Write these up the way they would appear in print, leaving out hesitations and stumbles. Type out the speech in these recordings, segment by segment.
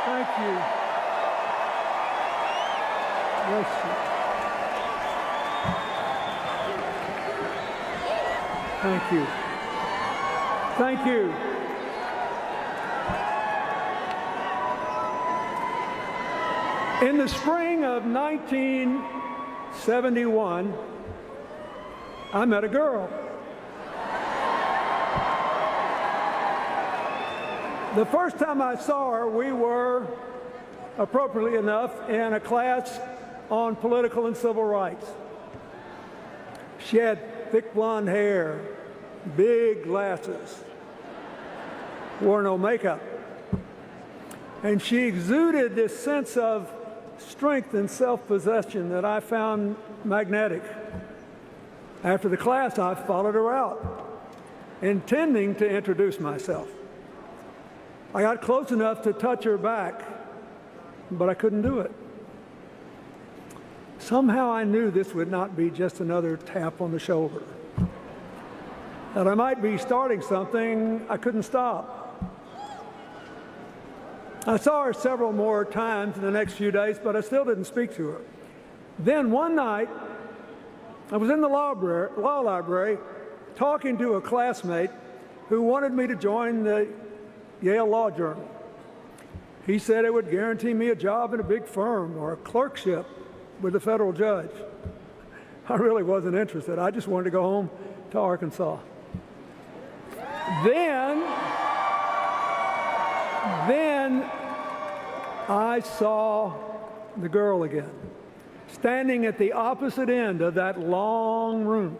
Thank you. Yes, sir. Thank you. Thank you. In the spring of 1971, I met a girl. The first time I saw her, we were, appropriately enough, in a class on political and civil rights. She had thick blonde hair, big glasses, wore no makeup. And she exuded this sense of strength and self-possession that I found magnetic. After the class, I followed her out, intending to introduce myself. I got close enough to touch her back, but I couldn't do it. Somehow I knew this would not be just another tap on the shoulder, that I might be starting something I couldn't stop. I saw her several more times in the next few days, but I still didn't speak to her. Then one night, I was in the law library talking to a classmate who wanted me to join the Yale Law Journal. He said it would guarantee me a job in a big firm or a clerkship with a federal judge. I really wasn't interested. I just wanted to go home to Arkansas. Then I saw the girl again, standing at the opposite end of that long room.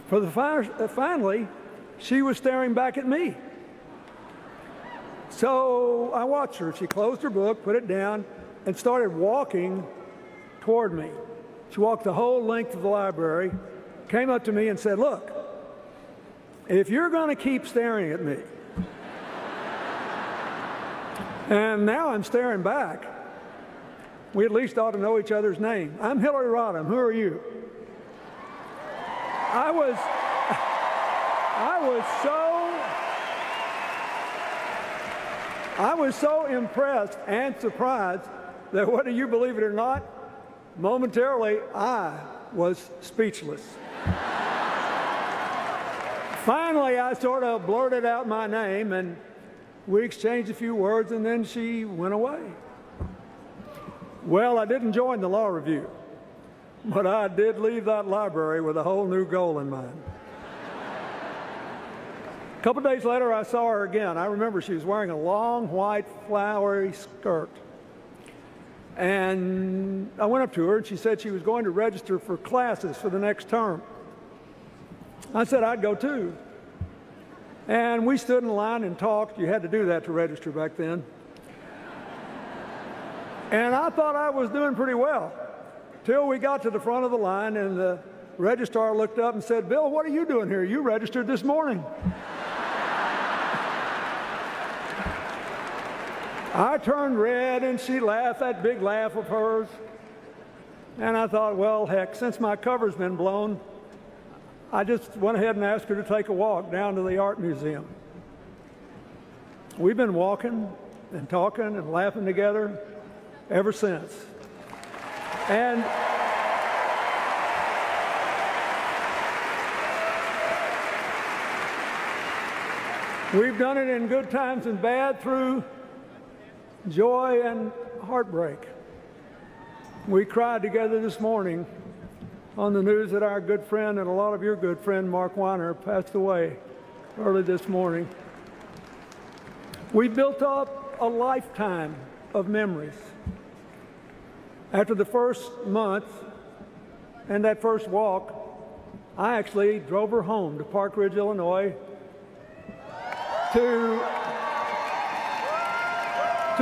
Finally, she was staring back at me. So I watched her. She closed her book, put it down, and started walking toward me. She walked the whole length of the library, came up to me and said, "Look, if you're going to keep staring at me," and now I'm staring back, "we at least ought to know each other's name. I'm Hillary Rodham. Who are you?" I was so impressed and surprised that, whether you believe it or not, momentarily I was speechless. Finally, I sort of blurted out my name, and we exchanged a few words, and then she went away. Well, I didn't join the law review, but I did leave that library with a whole new goal in mind. A couple days later, I saw her again. I remember she was wearing a long, white, flowery skirt. And I went up to her, and she said she was going to register for classes for the next term. I said I'd go too. And we stood in line and talked. You had to do that to register back then. And I thought I was doing pretty well, till we got to the front of the line, and the registrar looked up and said, "Bill, what are you doing here? You registered this morning." I turned red, and she laughed, that big laugh of hers. And I thought, well, heck, since my cover's been blown, I just went ahead and asked her to take a walk down to the art museum. We've been walking and talking and laughing together ever since. And we've done it in good times and bad, through joy and heartbreak. We cried together this morning on the news that our good friend, and a lot of your good friend, Mark Weiner, passed away early this morning. We built up a lifetime of memories. After the first month and that first walk, I actually drove her home to Park Ridge, Illinois, to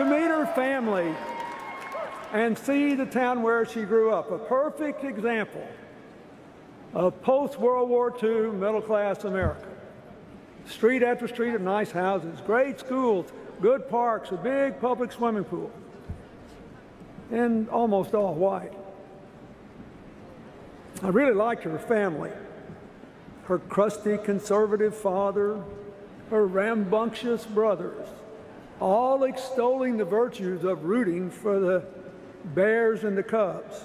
meet her family and see the town where she grew up, a perfect example of post-World War II middle-class America. Street after street of nice houses, great schools, good parks, a big public swimming pool, and almost all white. I really liked her family. Her crusty conservative father, her rambunctious brothers, all extolling the virtues of rooting for the Bears and the Cubs.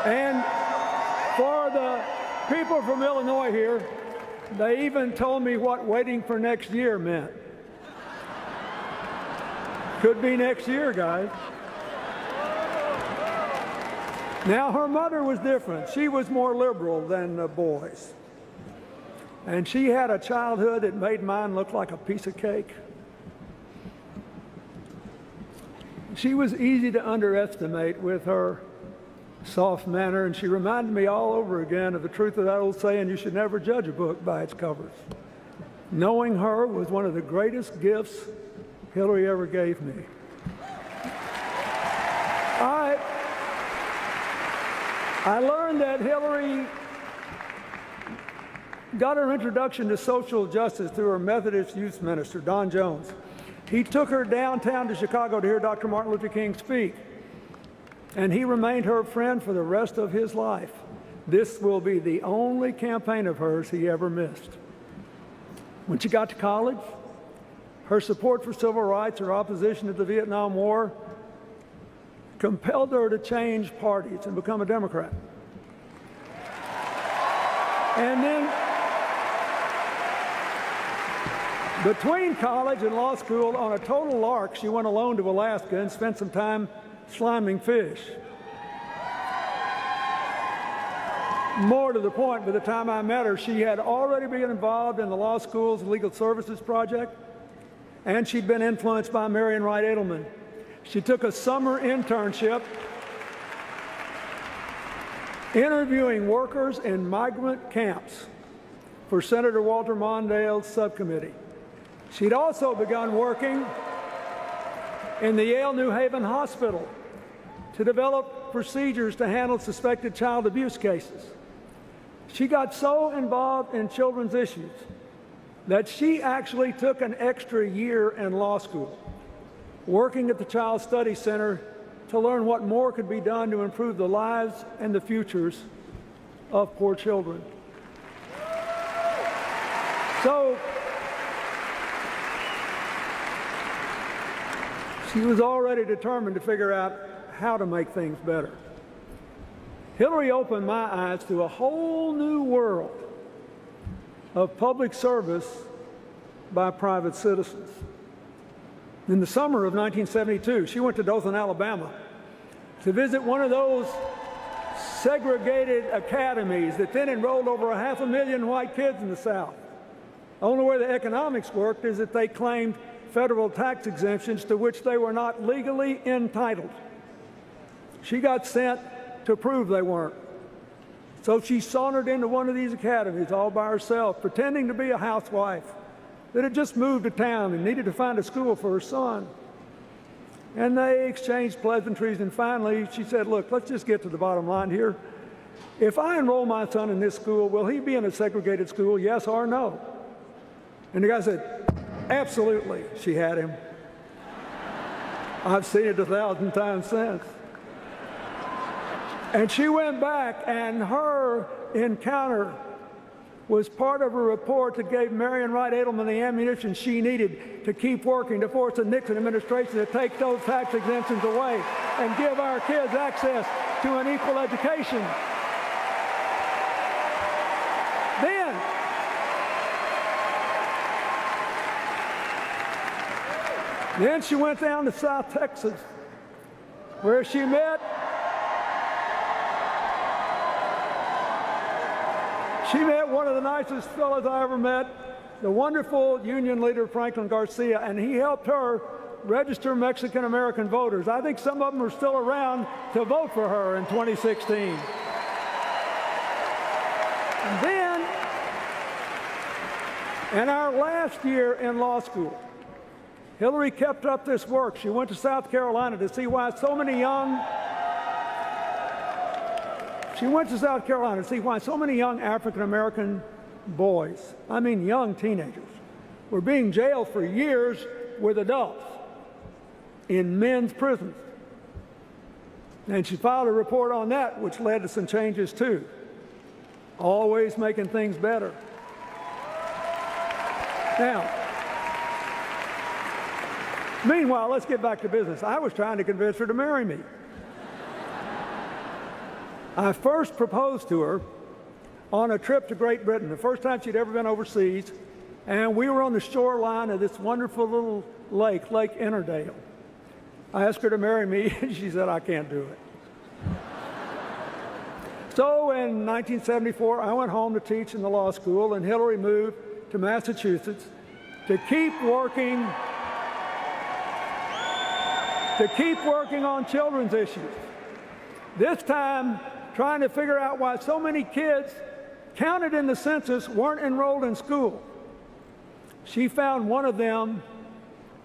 And for the people from Illinois here, they even told me what waiting for next year meant. Could be next year, guys. Now, her mother was different. She was more liberal than the boys. And she had a childhood that made mine look like a piece of cake. She was easy to underestimate with her soft manner, and she reminded me all over again of the truth of that old saying, you should never judge a book by its covers. Knowing her was one of the greatest gifts Hillary ever gave me. I learned that Hillary got her introduction to social justice through her Methodist youth minister, Don Jones. He took her downtown to Chicago to hear Dr. Martin Luther King speak, and he remained her friend for the rest of his life. This will be the only campaign of hers he ever missed. When she got to college, her support for civil rights, her opposition to the Vietnam War, compelled her to change parties and become a Democrat. And then, between college and law school, on a total lark, she went alone to Alaska and spent some time sliming fish. More to the point, by the time I met her, she had already been involved in the law school's legal services project, and she'd been influenced by Marian Wright Edelman. She took a summer internship interviewing workers in migrant camps for Senator Walter Mondale's subcommittee. She'd also begun working in the Yale New Haven Hospital to develop procedures to handle suspected child abuse cases. She got so involved in children's issues that she actually took an extra year in law school, working at the Child Study Center to learn what more could be done to improve the lives and the futures of poor children. So, she was already determined to figure out how to make things better. Hillary opened my eyes to a whole new world of public service by private citizens. In the summer of 1972, she went to Dothan, Alabama, to visit one of those segregated academies that then enrolled over 500,000 white kids in the South. The only way the economics worked is that they claimed federal tax exemptions to which they were not legally entitled. She got sent to prove they weren't. So she sauntered into one of these academies all by herself, pretending to be a housewife that had just moved to town and needed to find a school for her son. And they exchanged pleasantries, and finally she said, look, let's just get to the bottom line here. If I enroll my son in this school, will he be in a segregated school, yes or no? And the guy said, absolutely. She had him. I've seen it 1,000 times since. And she went back, and her encounter was part of a report that gave Marian Wright Edelman the ammunition she needed to keep working to force the Nixon administration to take those tax exemptions away and give our kids access to an equal education. Then she went down to South Texas, where she met one of the nicest fellows I ever met, the wonderful union leader Franklin Garcia, and he helped her register Mexican-American voters. I think some of them are still around to vote for her in 2016. And then, in our last year in law school, Hillary kept up this work. She went to South Carolina to see why so many young African-American boys, I mean young teenagers, were being jailed for years with adults in men's prisons. And she filed a report on that, which led to some changes too. Always making things better. Now, Meanwhile, let's get back to business. I was trying to convince her to marry me. I first proposed to her on a trip to Great Britain, the first time she'd ever been overseas, and we were on the shoreline of this wonderful little lake, Lake Innerdale. I asked her to marry me, and she said, I can't do it. So in 1974, I went home to teach in the law school, and Hillary moved to Massachusetts to keep working on children's issues. This time, trying to figure out why so many kids counted in the census weren't enrolled in school. She found one of them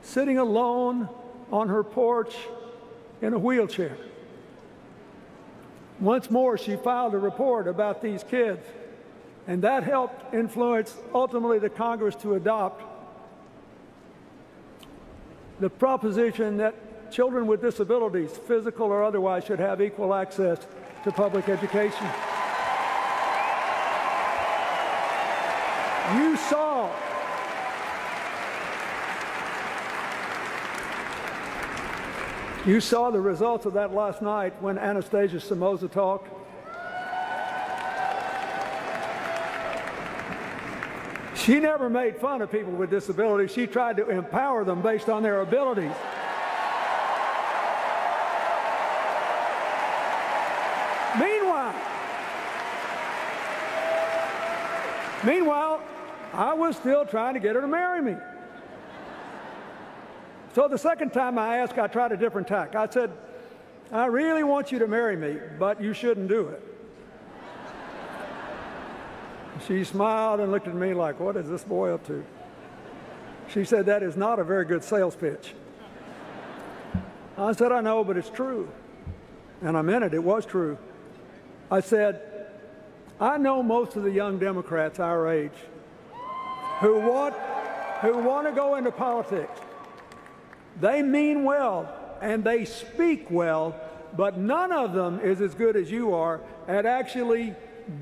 sitting alone on her porch in a wheelchair. Once more, she filed a report about these kids, and that helped influence ultimately the Congress to adopt the proposition that children with disabilities, physical or otherwise, should have equal access to public education. You saw the results of that last night when Anastasia Somoza talked. She never made fun of people with disabilities. She tried to empower them based on their abilities. Meanwhile, I was still trying to get her to marry me. So the second time I asked, I tried a different tack. I said, I really want you to marry me, but you shouldn't do it. She smiled and looked at me like, what is this boy up to? She said, that is not a very good sales pitch. I said, I know, but it's true. And I meant it. It was true. I said, I know most of the young Democrats our age who want to go into politics. They mean well and they speak well, but none of them is as good as you are at actually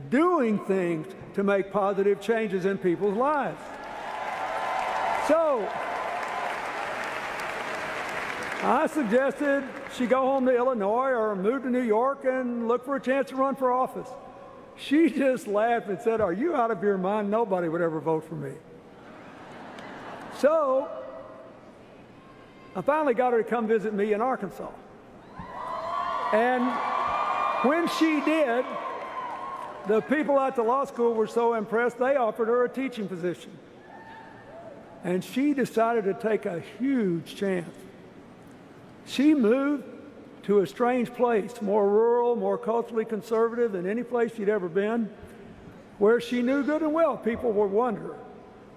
doing things to make positive changes in people's lives. So I suggested she go home to Illinois or move to New York and look for a chance to run for office. She just laughed and said, are you out of your mind? Nobody would ever vote for me. So I finally got her to come visit me in Arkansas. And when she did, the people at the law school were so impressed, they offered her a teaching position. And she decided to take a huge chance. She moved to a strange place, more rural, more culturally conservative than any place she'd ever been, where she knew good and well people would wonder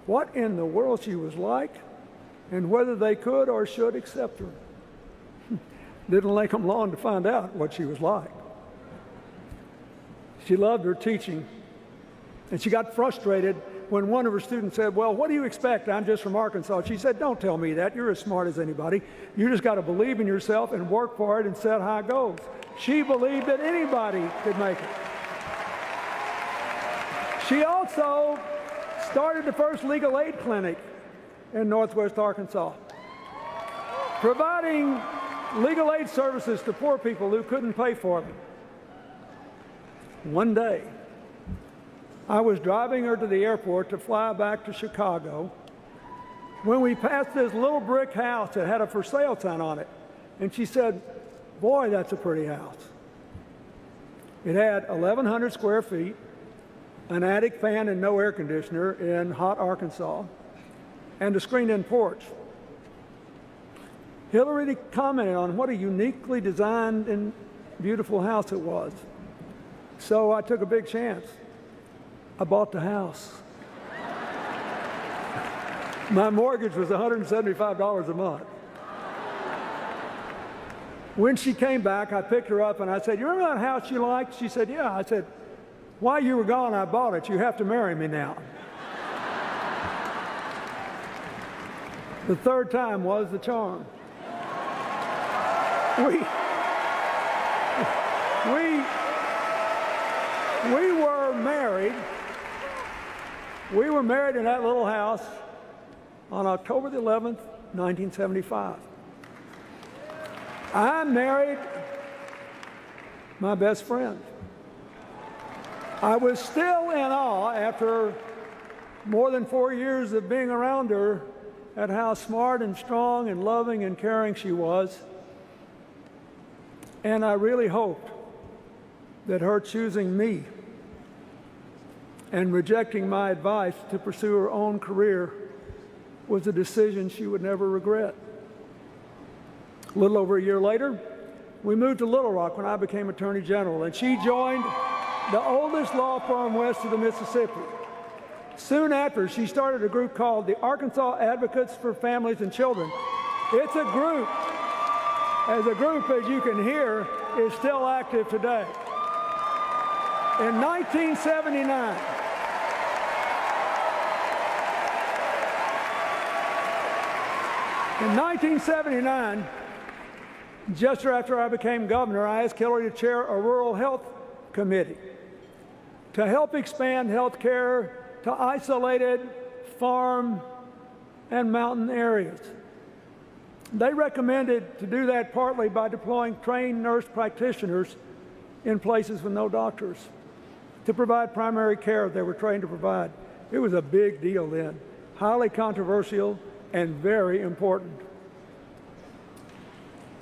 what in the world she was like and whether they could or should accept her. Didn't take them long to find out what she was like. She loved her teaching, and she got frustrated when one of her students said, well, what do you expect? I'm just from Arkansas. She said, don't tell me that. You're as smart as anybody. You just got to believe in yourself and work for it and set high goals. She believed that anybody could make it. She also started the first legal aid clinic in Northwest Arkansas, providing legal aid services to poor people who couldn't pay for them. One day, I was driving her to the airport to fly back to Chicago when we passed this little brick house that had a for sale sign on it. And she said, boy, that's a pretty house. It had 1,100 square feet, an attic fan and no air conditioner in hot Arkansas, and a screened-in porch. Hillary commented on what a uniquely designed and beautiful house it was. So I took a big chance. I bought the house. My mortgage was $175 a month. When she came back, I picked her up and I said, you remember that house you liked? She said, yeah. I said, while you were gone, I bought it. You have to marry me now. The third time was the charm. We were married. We were married in that little house on October the 11th, 1975. I married my best friend. I was still in awe after more than 4 years of being around her at how smart and strong and loving and caring she was. And I really hoped that her choosing me and rejecting my advice to pursue her own career was a decision she would never regret. A little over a year later, we moved to Little Rock when I became Attorney General, and she joined the oldest law firm west of the Mississippi. Soon after, she started a group called the Arkansas Advocates for Families and Children. It's a group, as you can hear, is still active today. In 1979, just after I became governor, I asked Hillary to chair a rural health committee to help expand health care to isolated farm and mountain areas. They recommended to do that partly by deploying trained nurse practitioners in places with no doctors to provide primary care they were trained to provide. It was a big deal then, highly controversial and very important.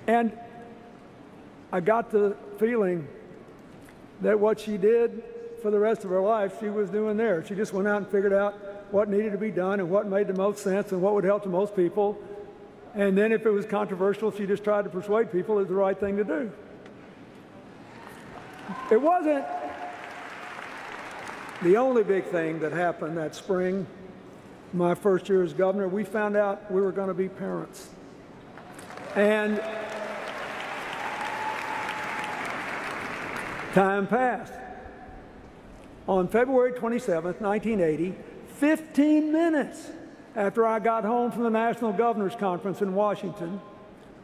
And I got the feeling that what she did for the rest of her life, she was doing there. She just went out and figured out what needed to be done and what made the most sense and what would help the most people. And then if it was controversial, she just tried to persuade people it was the right thing to do. It wasn't the only big thing that happened that spring. My first year as governor, we found out we were going to be parents. And time passed. On February 27th, 1980, 15 minutes after I got home from the National Governors Conference in Washington,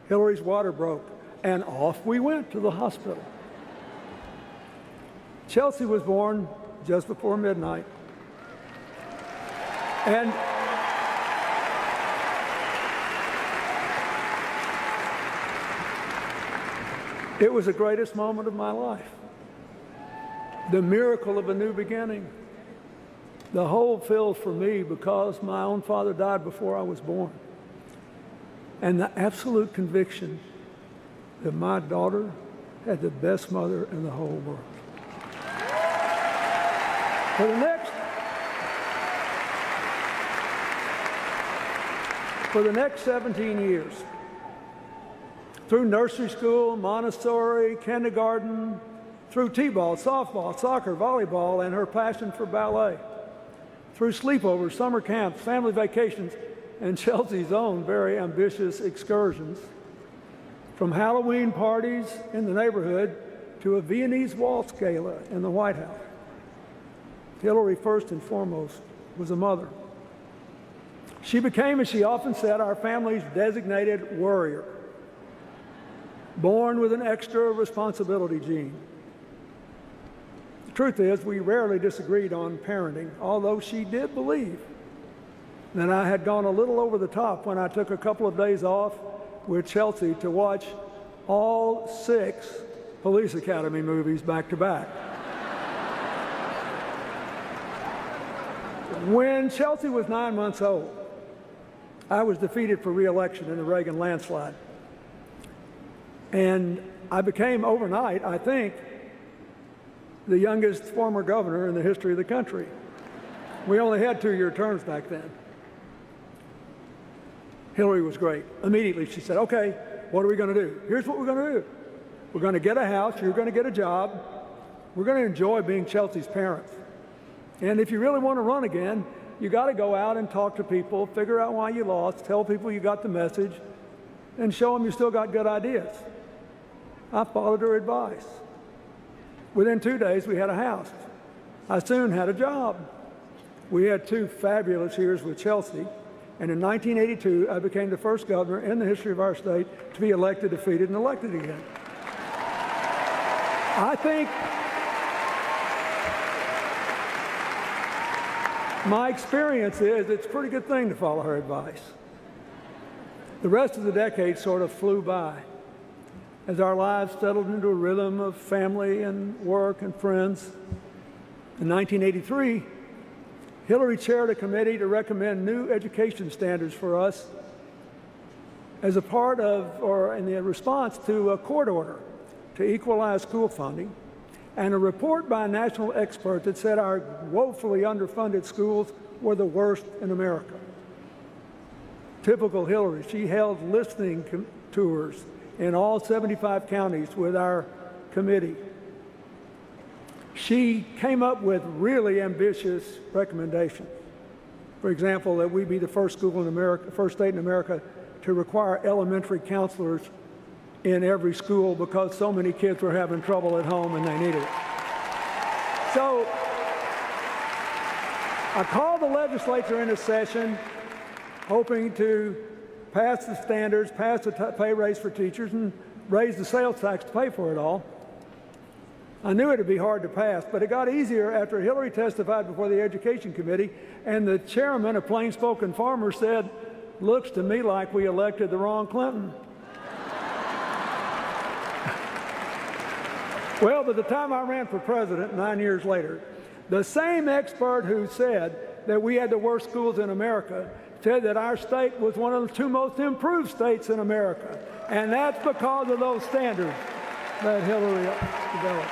Hillary's water broke, and off we went to the hospital. Chelsea was born just before midnight. And it was the greatest moment of my life. The miracle of a new beginning. The hope filled for me because my own father died before I was born. And the absolute conviction that my daughter had the best mother in the whole world. For the next 17 years, through nursery school, Montessori, kindergarten, through t-ball, softball, soccer, volleyball, and her passion for ballet, through sleepovers, summer camps, family vacations, and Chelsea's own very ambitious excursions, from Halloween parties in the neighborhood to a Viennese waltz gala in the White House. Hillary, first and foremost, was a mother. She became, as she often said, our family's designated worrier, born with an extra responsibility gene. The truth is, we rarely disagreed on parenting, although she did believe that I had gone a little over the top when I took a couple of days off with Chelsea to watch all 6 Police Academy movies back to back. When Chelsea was 9 months old, I was defeated for re-election in the Reagan landslide. And I became overnight, I think, the youngest former governor in the history of the country. We only had 2-year terms back then. Hillary was great. Immediately she said, okay, what are we going to do? Here's what we're going to do. We're going to get a house, you're going to get a job, we're going to enjoy being Chelsea's parents. And if you really want to run again, you got to go out and talk to people, figure out why you lost, tell people you got the message, and show them you still got good ideas. I followed her advice. Within 2 days, we had a house. I soon had a job. We had 2 fabulous years with Chelsea, and in 1982, I became the first governor in the history of our state to be elected, defeated, and elected again. I think my experience is it's a pretty good thing to follow her advice. The rest of the decade sort of flew by. as our lives settled into a rhythm of family and work and friends. In 1983, Hillary chaired a committee to recommend new education standards for us as a part of, or in the response to a court order to equalize school funding, and a report by a national expert that said our woefully underfunded schools were the worst in America. Typical Hillary, she held listening tours in all 75 counties with our committee. She came up with really ambitious recommendations. For example, that we be the first school in America, first state in America to require elementary counselors in every school because so many kids were having trouble at home and they needed it. So I called the legislature into session hoping to pass the standards, pass the pay raise for teachers, and raise the sales tax to pay for it all. I knew it would be hard to pass, but it got easier after Hillary testified before the Education Committee, and the chairman, a plain-spoken farmer, said, "Looks to me like we elected the wrong Clinton." Well, by the time I ran for president 9 years later, the same expert who said that we had the worst schools in America said that our state was one of the 2 most improved states in America. And that's because of those standards that Hillary developed.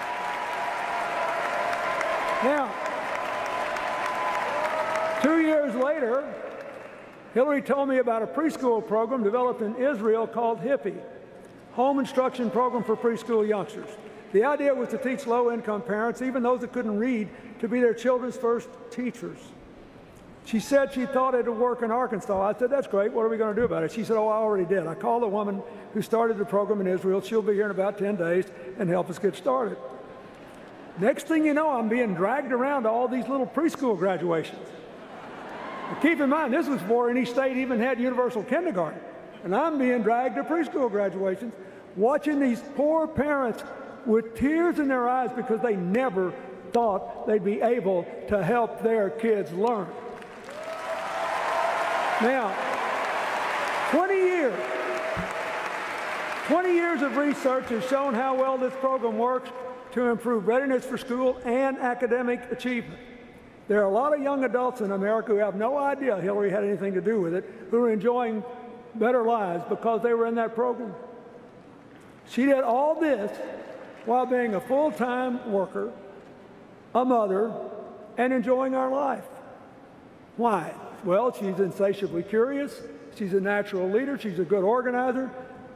Now, 2 years later, Hillary told me about a preschool program developed in Israel called HIPPY, Home Instruction Program for Preschool Youngsters. The idea was to teach low-income parents, even those that couldn't read, to be their children's first teachers. She said she thought it would work in Arkansas. I said, "That's great. What are we going to do about it?" She said, "Oh, I already did. I called the woman who started the program in Israel. She'll be here in about 10 days and help us get started." Next thing you know, I'm being dragged around to all these little preschool graduations. But keep in mind, this was before any state even had universal kindergarten. And I'm being dragged to preschool graduations, watching these poor parents with tears in their eyes because they never thought they'd be able to help their kids learn. Now, 20 years of research has shown how well this program works to improve readiness for school and academic achievement. There are a lot of young adults in America who have no idea Hillary had anything to do with it, who are enjoying better lives because they were in that program. She did all this while being a full-time worker, a mother, and enjoying our life. Why? Well, she's insatiably curious, she's a natural leader, she's a good organizer,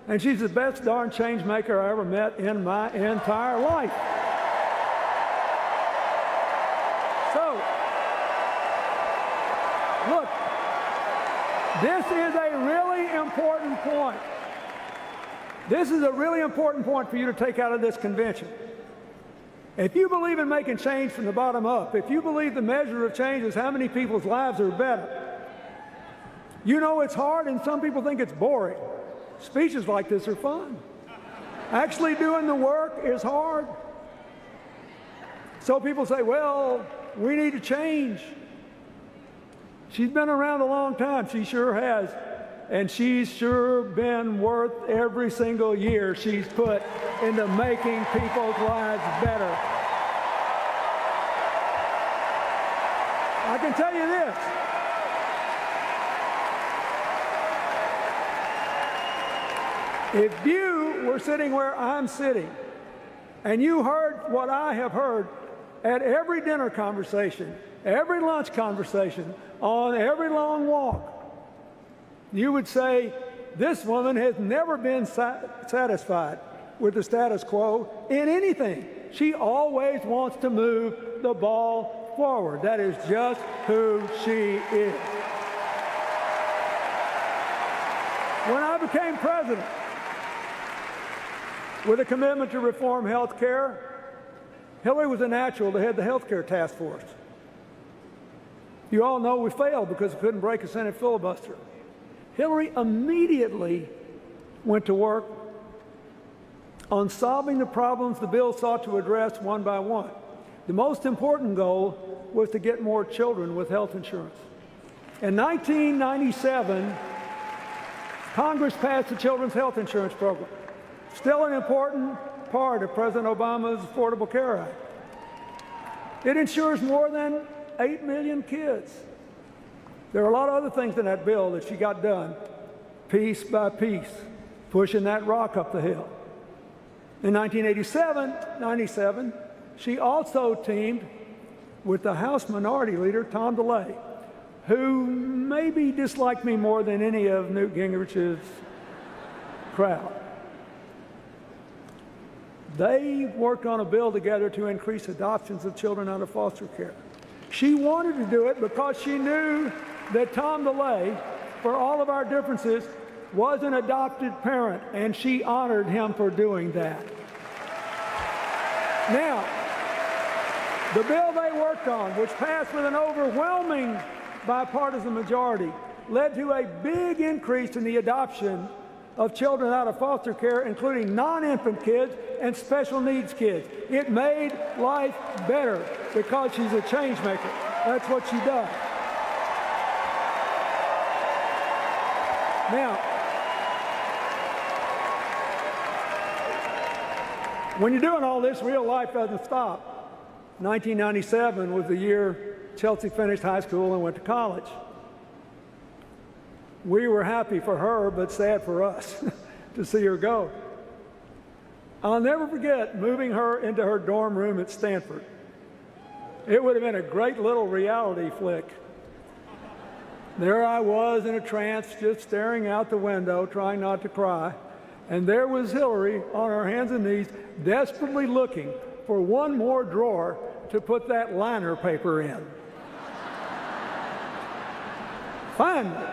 and she's the best darn change maker I ever met in my entire life. So, look, this is a really important point. This is a really important point for you to take out of this convention. If you believe in making change from the bottom up, if you believe the measure of change is how many people's lives are better, you know it's hard and some people think it's boring. Speeches like this are fun. Actually doing the work is hard. So people say, well, we need to change. She's been around a long time. She sure has. And she's sure been worth every single year she's put into making people's lives better. I can tell you this. If you were sitting where I'm sitting and you heard what I have heard at every dinner conversation, every lunch conversation, on every long walk, you would say, this woman has never been satisfied with the status quo in anything. She always wants to move the ball forward. That is just who she is. When I became president, with a commitment to reform health care, Hillary was a natural to head the health care task force. You all know we failed because we couldn't break a Senate filibuster. Hillary immediately went to work on solving the problems the bill sought to address one by one. The most important goal was to get more children with health insurance. In 1997, Congress passed the Children's Health Insurance Program. still an important part of President Obama's Affordable Care Act. It insures more than 8 million kids. There are a lot of other things in that bill that she got done, piece by piece, pushing that rock up the hill. In 1997, she also teamed with the House Minority Leader, Tom DeLay, who maybe disliked me more than any of Newt Gingrich's crowd. They worked on a bill together to increase adoptions of children out of foster care. She wanted to do it because she knew that Tom DeLay, for all of our differences, was an adopted parent, and she honored him for doing that. Now, the bill they worked on, which passed with an overwhelming bipartisan majority, led to a big increase in the adoption of children out of foster care, including non-infant kids and special needs kids. It made life better because she's a change maker. That's what she does. Now, when you're doing all this, real life doesn't stop. 1997 was the year Chelsea finished high school and went to college. We were happy for her, but sad for us to see her go. I'll never forget moving her into her dorm room at Stanford. It would have been a great little reality flick. There I was in a trance, just staring out the window, trying not to cry. And there was Hillary on her hands and knees, desperately looking for one more drawer to put that liner paper in. Finally,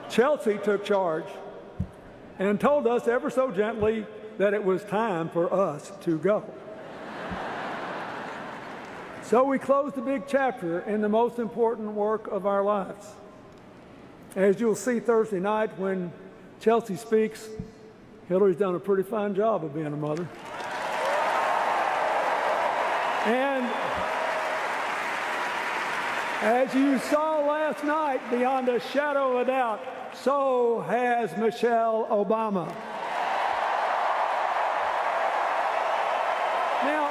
Chelsea took charge and told us ever so gently that it was time for us to go. So we closed the big chapter in the most important work of our lives. As you'll see Thursday night when Chelsea speaks, Hillary's done a pretty fine job of being a mother. And as you saw last night, beyond a shadow of a doubt, so has Michelle Obama. Now,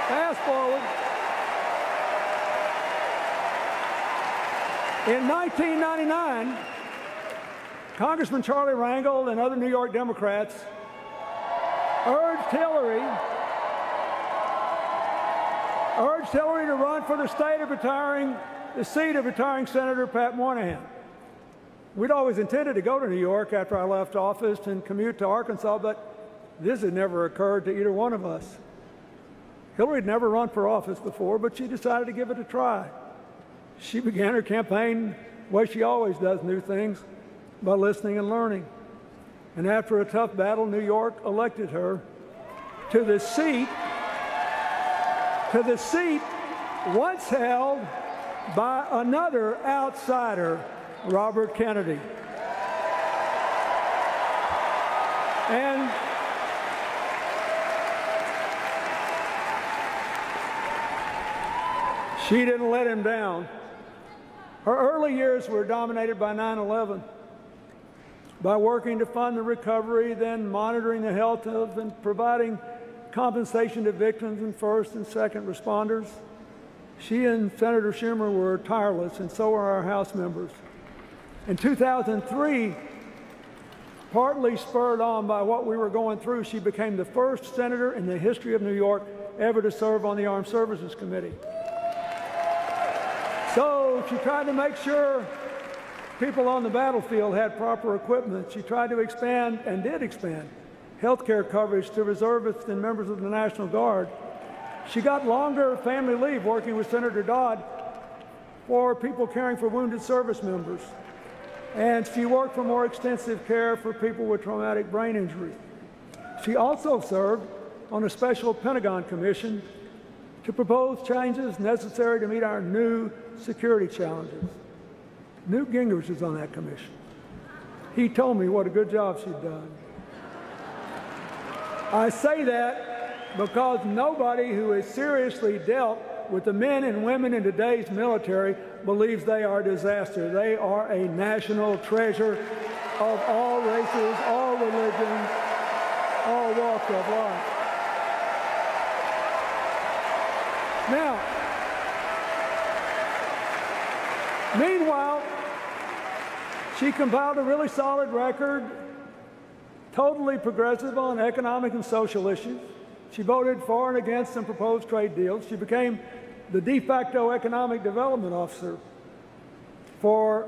fast forward. In 1999, Congressman Charlie Rangel and other New York Democrats urged Hillary to run for the seat of retiring Senator Pat Moynihan. We'd always intended to go to New York after I left office and commute to Arkansas, but this had never occurred to either one of us. Hillary had never run for office before, but she decided to give it a try. She began her campaign the way she always does new things, by listening and learning. And after a tough battle, New York elected her to the seat once held by another outsider, Robert Kennedy. And she didn't let him down. Her early years were dominated by 9/11. By working to fund the recovery, then monitoring the health of and providing compensation to victims and first and second responders. She and Senator Schumer were tireless, and so were our House members. In 2003, partly spurred on by what we were going through, she became the first senator in the history of New York ever to serve on the Armed Services Committee. So she tried to make sure people on the battlefield had proper equipment. She tried to expand, and did expand, health care coverage to reservists and members of the National Guard. She got longer family leave working with Senator Dodd for people caring for wounded service members. And she worked for more extensive care for people with traumatic brain injury. She also served on a special Pentagon commission to propose changes necessary to meet our new security challenges. Newt Gingrich is on that commission. He told me what a good job she'd done. I say that because nobody who has seriously dealt with the men and women in today's military believes they are a disaster. They are a national treasure. of all races, all religions, all walks of life. Now, meanwhile, she compiled a really solid record, totally progressive on economic and social issues. She voted for and against some proposed trade deals. She became the de facto economic development officer for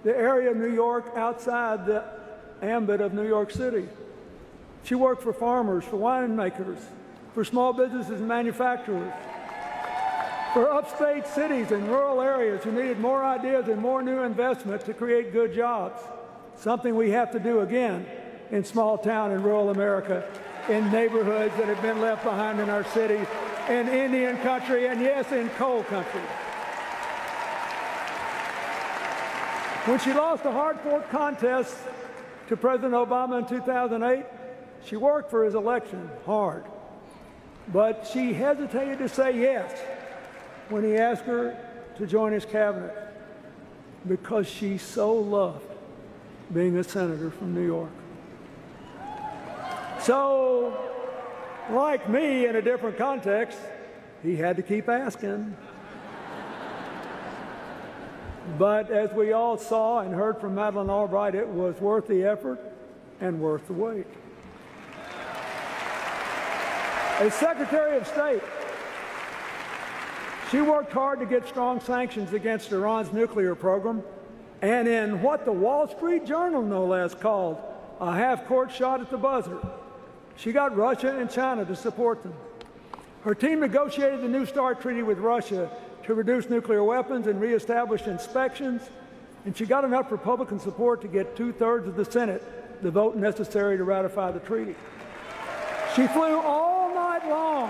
the area of New York outside the ambit of New York City. She worked for farmers, for winemakers, for small businesses and manufacturers, for upstate cities and rural areas who needed more ideas and more new investment to create good jobs, something we have to do again in small town and rural America, in neighborhoods that have been left behind in our cities, in Indian country, and yes, in coal country. When she lost the hard-fought contest to President Obama in 2008, she worked for his election hard, but she hesitated to say yes when he asked her to join his cabinet because she so loved being a senator from New York. So, like me in a different context, he had to keep asking. But as we all saw and heard from Madeleine Albright, it was worth the effort and worth the wait. As Secretary of State, she worked hard to get strong sanctions against Iran's nuclear program, and in what the Wall Street Journal, no less, called a half-court shot at the buzzer, she got Russia and China to support them. Her team negotiated the New START treaty with Russia to reduce nuclear weapons and reestablish inspections, and she got enough Republican support to get 2/3 of the Senate the vote necessary to ratify the treaty. She flew all night long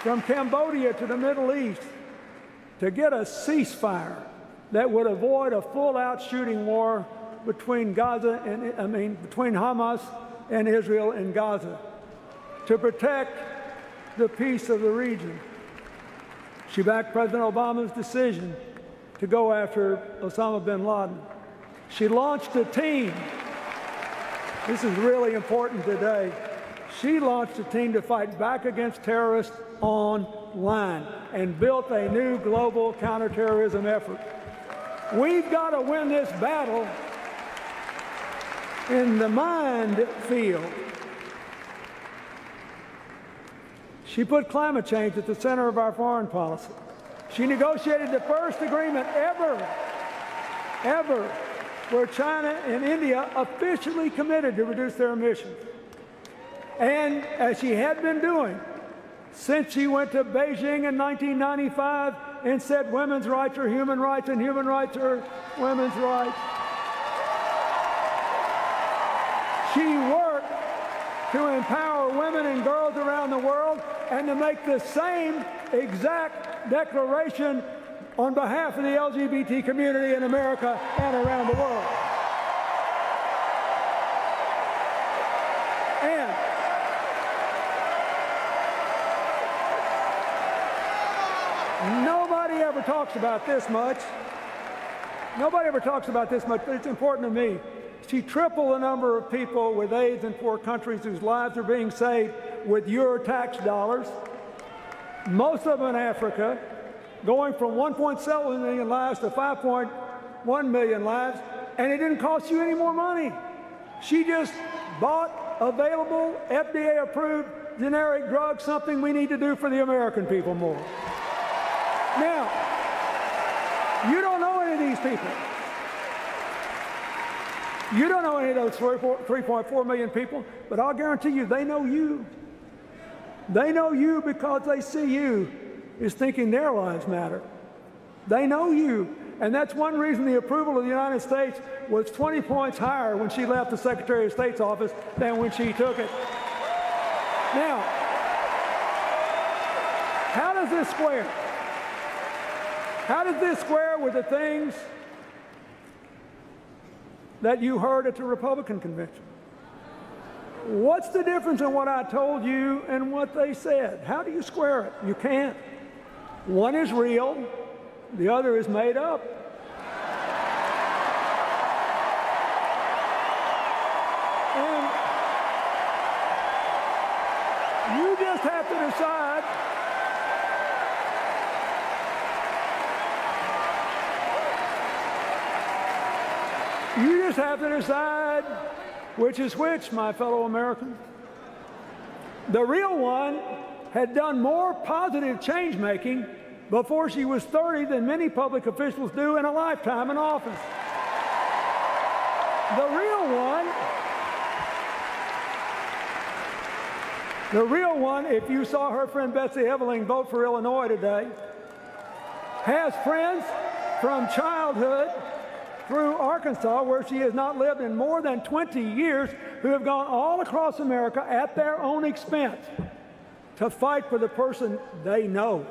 from Cambodia to the Middle East to get a ceasefire that would avoid a full-out shooting war between between Hamas and Israel in Gaza, to protect the peace of the region. She backed President Obama's decision to go after Osama bin Laden. She launched a team. This is really important today. She launched a team to fight back against terrorists online and built a new global counterterrorism effort. We've got to win this battle in the mind field. She put climate change at the center of our foreign policy. She negotiated the first agreement ever, where China and India officially committed to reduce their emissions. And as she had been doing since she went to Beijing in 1995 and said women's rights are human rights and human rights are women's rights, she worked to empower women and girls around the world and to make the same exact declaration on behalf of the LGBT community in America and around the world. And nobody ever talks about this much. Nobody ever talks about this much, but it's important to me. She tripled the number of people with AIDS in poor countries whose lives are being saved with your tax dollars, most of them in Africa, going from 1.7 million lives to 5.1 million lives, and it didn't cost you any more money. She just bought available, FDA-approved generic drugs, something we need to do for the American people more. Now, you don't know any of these people. You don't know any of those 3.4 million people, but I'll guarantee you they know you. They know you because they see you as thinking their lives matter. They know you. And that's one reason the approval of the United States was 20 points higher when she left the Secretary of State's office than when she took it. Now, how does this square? How does this square with the things that you heard at the Republican convention? What's the difference in what I told you and what they said? How do you square it? You can't. One is real, the other is made up. And you just have to decide which is which, my fellow Americans. The real one had done more positive change-making before she was 30 than many public officials do in a lifetime in office. The real one, if you saw her friend Betsy Eveling vote for Illinois today, has friends from childhood through Arkansas, where she has not lived in more than 20 years, who have gone all across America at their own expense to fight for the person they know.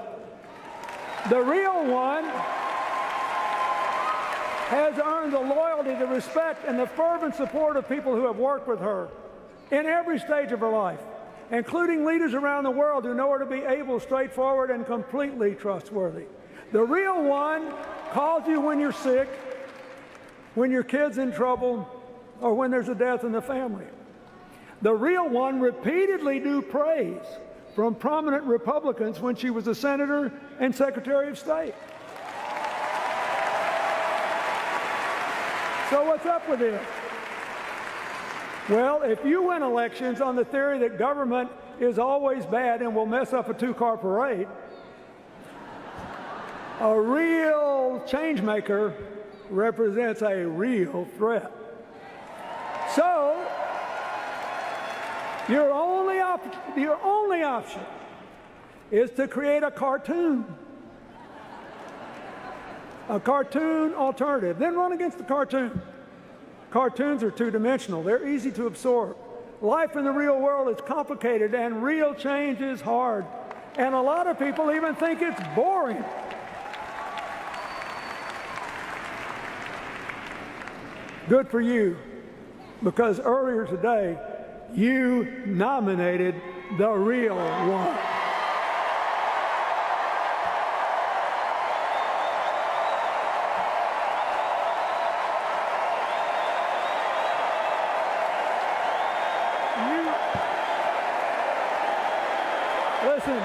The real one has earned the loyalty, the respect, and the fervent support of people who have worked with her in every stage of her life, including leaders around the world who know her to be able, straightforward, and completely trustworthy. The real one calls you when you're sick, when your kid's in trouble, or when there's a death in the family. The real one repeatedly drew praise from prominent Republicans when she was a senator and Secretary of State. So what's up with this? Well, if you win elections on the theory that government is always bad and will mess up a two-car parade, a real change maker represents a real threat. So, your only option is to create a cartoon alternative. Then run against the cartoon. Cartoons are two-dimensional. They're easy to absorb. Life in the real world is complicated, and real change is hard. And a lot of people even think it's boring. Good for you, because earlier today, you nominated the real one. Listen.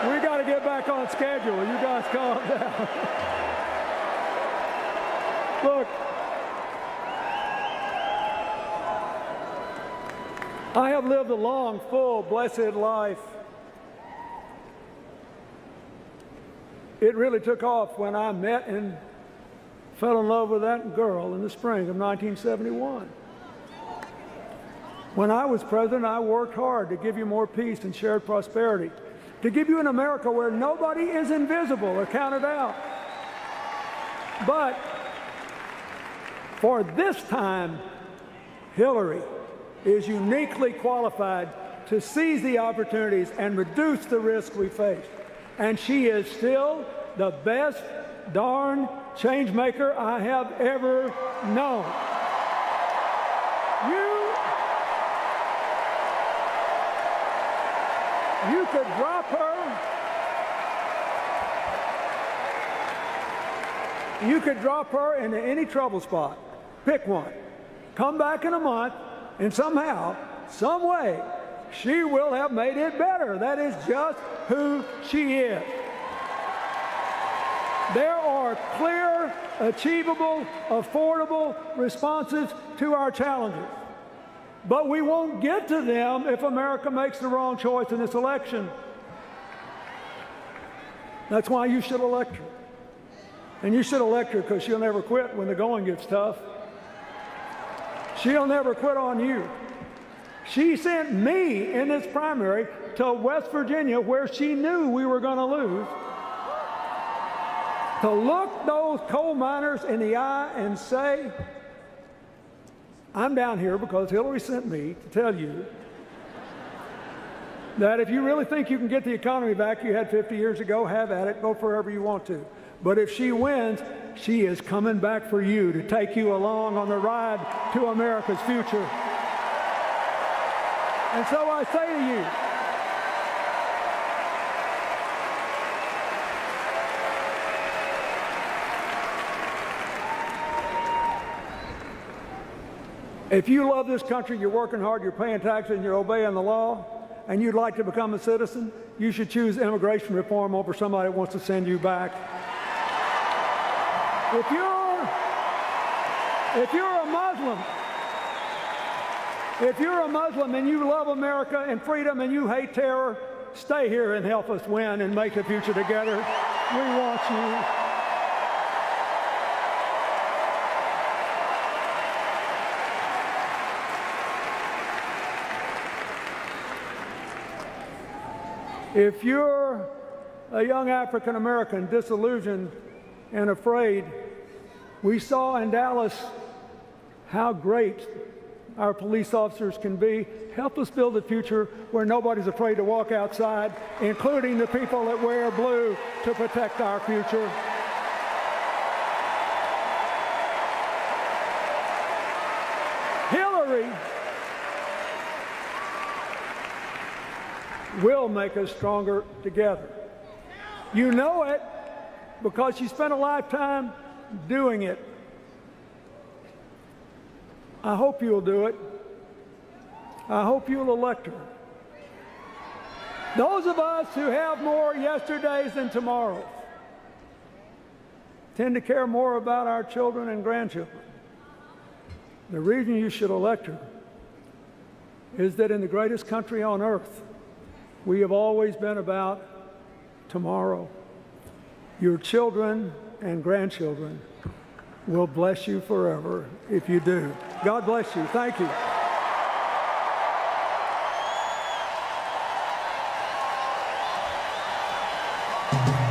We got to get back on schedule. You guys calm down. Look, I have lived a long, full, blessed life. It really took off when I met and fell in love with that girl in the spring of 1971. When I was president, I worked hard to give you more peace and shared prosperity, to give you an America where nobody is invisible or counted out. But for this time, Hillary is uniquely qualified to seize the opportunities and reduce the risk we face. And she is still the best darn change maker I have ever known. You could drop her. You could drop her into any trouble spot. Pick one. Come back in a month, and somehow, some way, she will have made it better. That is just who she is. There are clear, achievable, affordable responses to our challenges. But we won't get to them if America makes the wrong choice in this election. That's why you should elect her. And you should elect her because she'll never quit when the going gets tough. She'll never quit on you. She sent me in this primary to West Virginia, where she knew we were going to lose, to look those coal miners in the eye and say, I'm down here because Hillary sent me to tell you that if you really think you can get the economy back you had 50 years ago, have at it, go wherever you want to. But if she wins, she is coming back for you to take you along on the ride to America's future. And so I say to you, if you love this country, you're working hard, you're paying taxes, and you're obeying the law, and you'd like to become a citizen, you should choose immigration reform over somebody that wants to send you back. If you're a Muslim and you love America and freedom and you hate terror, stay here and help us win and make the future together. We want you. If you're a young African American disillusioned and afraid, we saw in Dallas how great our police officers can be. Help us build a future where nobody's afraid to walk outside, including the people that wear blue, to protect our future. Hillary will make us stronger together. You know it because she spent a lifetime doing it. I hope you'll do it. I hope you'll elect her. Those of us who have more yesterdays than tomorrows tend to care more about our children and grandchildren. The reason you should elect her is that in the greatest country on earth, we have always been about tomorrow. Your children and grandchildren will bless you forever if you do. God bless you. Thank you.